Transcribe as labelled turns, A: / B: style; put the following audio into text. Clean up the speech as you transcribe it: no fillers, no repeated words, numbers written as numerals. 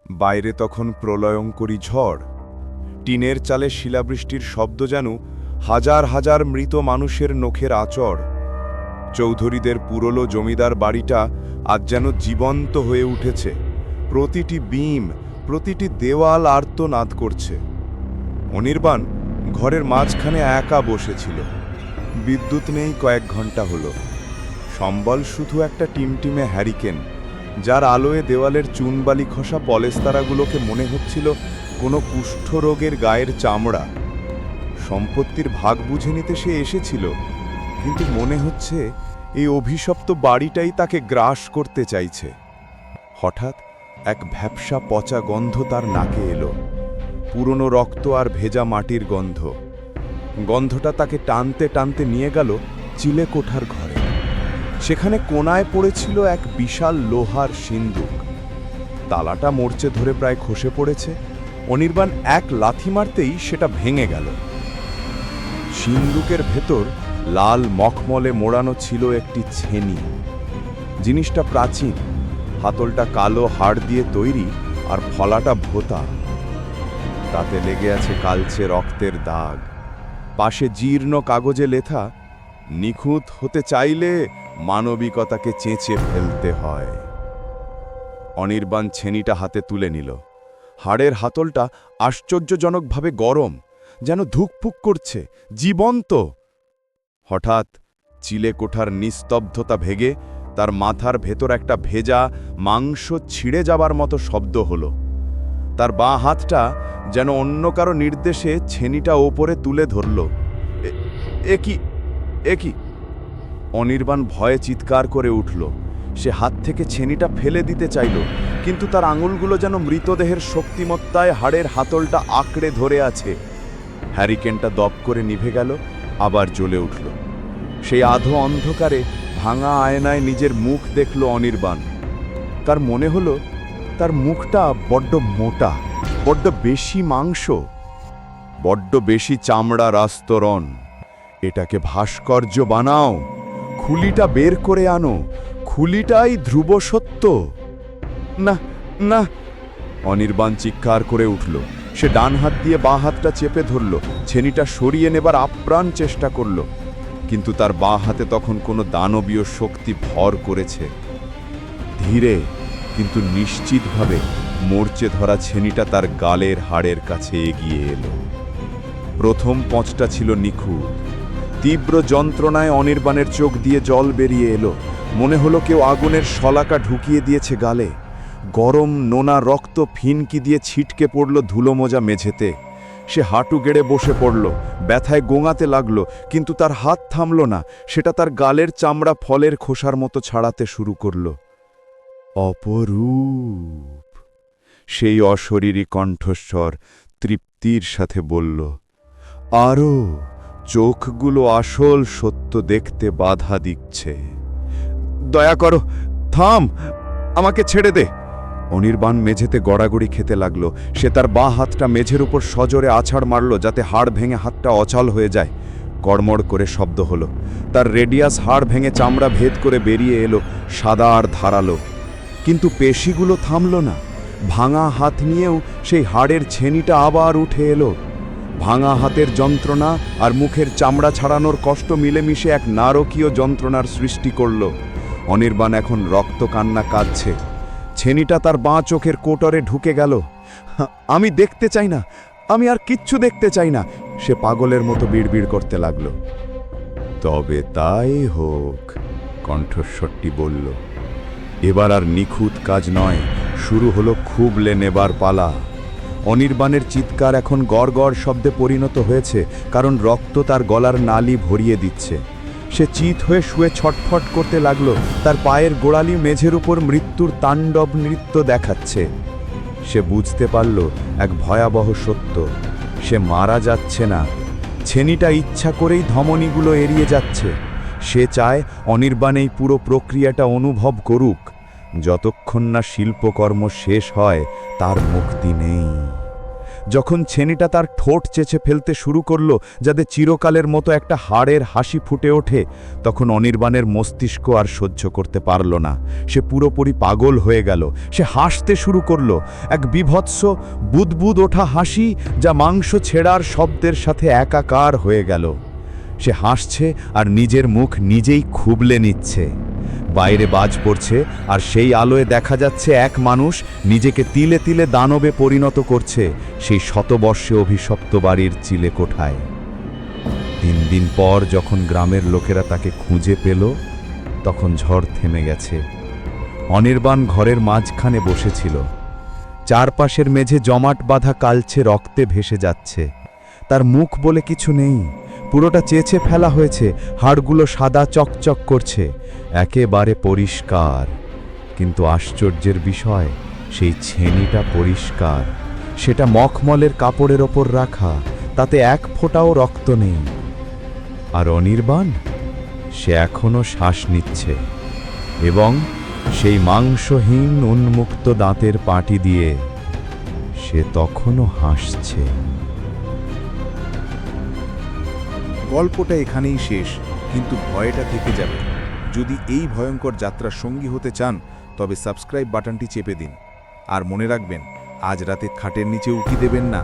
A: বাইরে তখন প্রলয়ঙ্করী ঝড়। টিনের চালে শিলাবৃষ্টির শব্দ যেন হাজার হাজার মৃত মানুষের নখের আঁচড়। চৌধুরীদের পুরলো জমিদার বাড়িটা আজ যেন জীবন্ত হয়ে উঠেছে। প্রতিটি বিম, প্রতিটি দেওয়াল আর্তনাদ করছে। অনির্বাণ ঘরের মাঝখানে একা বসেছিল। বিদ্যুৎ নেই কয়েক ঘন্টা হলো। সম্বল শুধু একটা টিমটিমে হ্যারিকেন, যার আলোয় দেওয়ালের চুনবালি খসা পলেস্তারাগুলোকে মনে হচ্ছিল কোনো কুষ্ঠরোগের গায়ের চামড়া। সম্পত্তির ভাগ বুঝে নিতে সে এসেছিল, কিন্তু মনে হচ্ছে এই অভিশপ্ত বাড়িটাই তাকে গ্রাস করতে চাইছে। হঠাৎ এক ভ্যাপসা পচা গন্ধ তার নাকে এলো, পুরনো রক্ত আর ভেজা মাটির গন্ধ। গন্ধটা তাকে টানতে টানতে নিয়ে গেল চিলেকোঠার ঘরে। সেখানে কোণায় পড়েছিল এক বিশাল লোহার সিন্দুক। তালাটা মরচে ধরে প্রায় খসে পড়েছে। অনির্বাণ এক লাথি মারতেই সেটা ভেঙে গেল। সিন্দুকের ভেতর লাল মখমলে মোড়ানো ছিল একটি ছেনি। জিনিসটা প্রাচীন, হাতলটা কালো হাড় দিয়ে তৈরি আর ফলাটা ভোঁতা। তাতে লেগে আছে কালচে রক্তের দাগ। পাশে জীর্ণ কাগজে লেখা, নিখুঁত হতে চাইলে মানবিকতাকে চেঁচে ফেলতে হয়। অনির্বাণ ছেনিটা হাতে তুলে নিল। হাড়ের হাতলটা আশ্চর্যজনকভাবে গরম, যেন ধুকপুক করছে, জীবন্ত। হঠাৎ চিলেকোঠার নিস্তব্ধতা ভেঙে তার মাথার ভেতর একটা ভেজা মাংস ছিঁড়ে যাবার মতো শব্দ হলো। তার বাঁ হাতটা যেন অন্য কারো নির্দেশে ছেনিটা ওপরে তুলে ধরল। এ কি! অনির্বাণ ভয়ে চিৎকার করে উঠল। সে হাত থেকে ছেনিটা ফেলে দিতে চাইল, কিন্তু তার আঙুলগুলো যেন মৃতদেহের শক্তিমত্তায় হাড়ের হাতলটা আঁকড়ে ধরে আছে। হ্যারিকেনটা দপ করে নিভে গেল, আবার জ্বলে উঠল। সেই আধো অন্ধকারে ভাঙা আয়নায় নিজের মুখ দেখল অনির্বাণ। তার মনে হলো তার মুখটা বড্ড মোটা, বড্ড বেশি মাংস, বড্ড বেশি চামড়ার আস্তরণ। এটাকে ভাস্কর্য বানাও, খুলিটা বের করে আনো, খুলিটাই ধ্রুব সত্য। না না! অনির্বাণ চিৎকার করে উঠল। সে ডান হাত দিয়ে বাঁ হাতটা চেপে ধরল, ছেনিটা সরিয়ে নেবার আপ্রাণ চেষ্টা করল, কিন্তু তার বাঁ হাতে তখন কোনো দানবীয় শক্তি ভর করেছে। ধীরে কিন্তু নিশ্চিতভাবে মরচে ধরা ছেনিটা তার গালের হাড়ের কাছে এগিয়ে এলো। প্রথম পঁচটা ছিল নিখুঁত। তীব্র যন্ত্রণায় অনির্বাণের চোখ দিয়ে জল বেরিয়ে এলো। মনে হলো কেউ আগুনের শলাকা ঢুকিয়ে দিয়েছে গালে। গরম নোনা রক্ত ফিনকি দিয়ে ছিটকে পড়ল ধুলোমোজা মেঝেতে। সে হাঁটু গেড়ে বসে পড়ল, ব্যথায় গোঙাতে লাগলো, কিন্তু তার হাত থামল না। সেটা তার গালের চামড়া ফলের খোসার মতো ছাড়াতে শুরু করল। অপরূপ! সেই অশরীরী কণ্ঠস্বর তৃপ্তির সাথে বলল, আরও চোখগুলো আসল সত্য দেখতে বাধা দিচ্ছে। দয়া করো, থাম, আমাকে ছেড়ে দে। অনির্বাণ মেঝেতে গড়াগড়ি খেতে লাগলো। সে তার বাঁ হাতটা মেঝের উপর সজোরে আছাড় মারল, যাতে হাড় ভেঙে হাতটা অচল হয়ে যায়। কড়মড় করে শব্দ হলো। তার রেডিয়াস হাড় ভেঙে চামড়া ভেদ করে বেরিয়ে এলো, সাদা আর ধারালো। কিন্তু পেশিগুলো থামল না। ভাঙা হাত নিয়েও সেই হাড়ের ছেনিটা আবার উঠে এলো। ভাঙা হাতের যন্ত্রণা আর মুখের চামড়া ছাড়ানোর কষ্ট মিলেমিশে এক নারকীয় যন্ত্রণার সৃষ্টি করল। অনির্বাণ এখন রক্ত কান্না কাঁদছে। ছেনিটা তার বাঁ চোখের কোটরে ঢুকে গেল। আমি দেখতে চাই না, আমি আর কিচ্ছু দেখতে চাই না, সে পাগলের মতো বিড়বিড় করতে লাগল। তবে তাই হোক, কণ্ঠস্বরটি বলল। এবার আর নিখুঁত কাজ নয়, শুরু হলো খুবলে নেবার পালা। অনির্বাণের চিৎকার এখন গড় গড় শব্দে পরিণত হয়েছে, কারণ রক্ত তার গলার নালি ভরিয়ে দিচ্ছে। সে চিৎ হয়ে শুয়ে ছটফট করতে লাগলো। তার পায়ের গোড়ালি মেঝের উপর মৃত্যুর তাণ্ডব নৃত্য দেখাচ্ছে। সে বুঝতে পারল এক ভয়াবহ সত্য, সে মারা যাচ্ছে না। ছেনিটা ইচ্ছা করেই ধমনীগুলো এড়িয়ে যাচ্ছে। সে চায় অনির্বাণ এই পুরো প্রক্রিয়াটা অনুভব করুক। যতক্ষণ না শিল্পকর্ম শেষ হয়, তার মুক্তি নেই। যখন ছেনিটা তার ঠোঁট চেঁচে ফেলতে শুরু করল, যাতে চিরকালের মতো একটা হাড়ের হাসি ফুটে ওঠে, তখন অনির্বাণের মস্তিষ্ক আর সহ্য করতে পারল না। সে পুরোপুরি পাগল হয়ে গেল। সে হাসতে শুরু করল, এক বিভৎস বুদবুদ ওঠা হাসি, যা মাংস ছেঁড়ার শব্দের সাথে একাকার হয়ে গেল। সে হাসছে আর নিজের মুখ নিজেই খুবলে নিচ্ছে। বাইরে বাজ পড়ছে, আর সেই আলোয় দেখা যাচ্ছে এক মানুষ নিজেকে তিলে তিলে দানবে পরিণত করছে সেই শতবর্ষে অভিশপ্ত বাড়ির চিলে কোঠায়। 3 দিন পর যখন গ্রামের লোকেরা তাকে খুঁজে পেল, তখন ঝড় থেমে গেছে। অনির্বাণ ঘরের মাঝখানে বসেছিল। চারপাশের মেঝে জমাট বাঁধা কালচে রক্তে ভেসে যাচ্ছে। তার মুখ বলে কিছু নেই, পুরোটা চেঁচে ফেলা হয়েছে, হাড়গুলো সাদা চকচক করছে, একেবারে পরিষ্কার। কিন্তু আশ্চর্যের বিষয়, সেই ছেনিটা পরিষ্কার। সেটা মখমলের কাপড়ের ওপর রাখা, তাতে এক ফোঁটাও রক্ত নেই। আর অনির্বাণ, সে এখনো শ্বাস নিচ্ছে, এবং সেই মাংসহীন উন্মুক্ত দাঁতের পাটি দিয়ে সে তখনও হাসছে।
B: গল্পটা এখানেই শেষ, কিন্তু ভয়টা থেকে যাবে। যদি এই ভয়ঙ্কর যাত্রার সঙ্গী হতে চান, তবে সাবস্ক্রাইব বাটনটি চেপে দিন। আর মনে রাখবেন, আজ রাতে খাটের নিচে উকি দেবেন না।